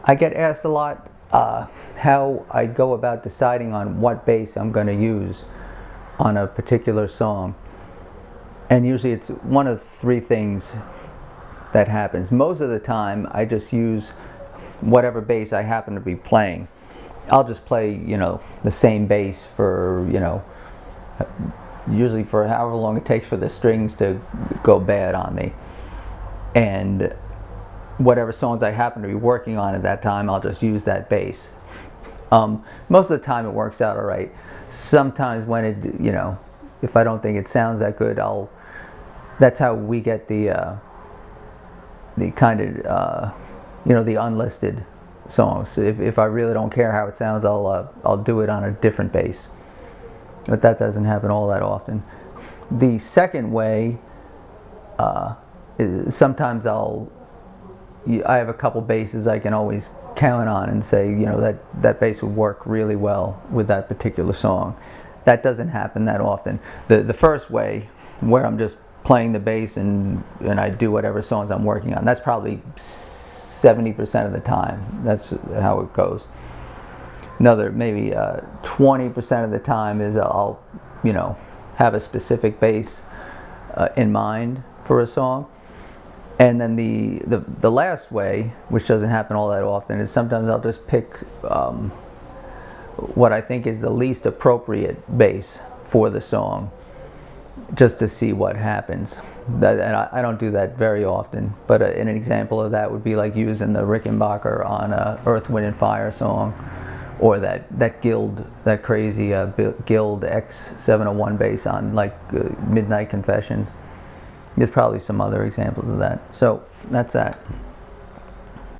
I get asked a lot how I go about deciding on what bass I'm going to use on a particular song. And usually it's one of three things that happens. Most of the time I just use whatever bass I happen to be playing. I'll just play, the same bass for, usually for however long it takes for the strings to go bad on me. And whatever songs I happen to be working on at that time, I'll just use that bass. Most of the time it works out all right. Sometimes when it, if I don't think it sounds that good, that's how we get the kind of, the unlisted songs. If I really don't care how it sounds, I'll do it on a different bass. But that doesn't happen all that often. The second way, is sometimes I have a couple basses I can always count on and say, that bass would work really well with that particular song. That doesn't happen that often. The first way, where I'm just playing the bass and I do whatever songs I'm working on, that's probably 70% of the time. That's how it goes. Another maybe 20% of the time is I'll have a specific bass in mind for a song. And then the last way, which doesn't happen all that often, is sometimes I'll just pick what I think is the least appropriate bass for the song, just to see what happens. And I don't do that very often, but an example of that would be like using the Rickenbacker on a Earth, Wind and Fire song, or that crazy Guild X701 bass on like Midnight Confessions. There's probably some other examples of that. So that's that.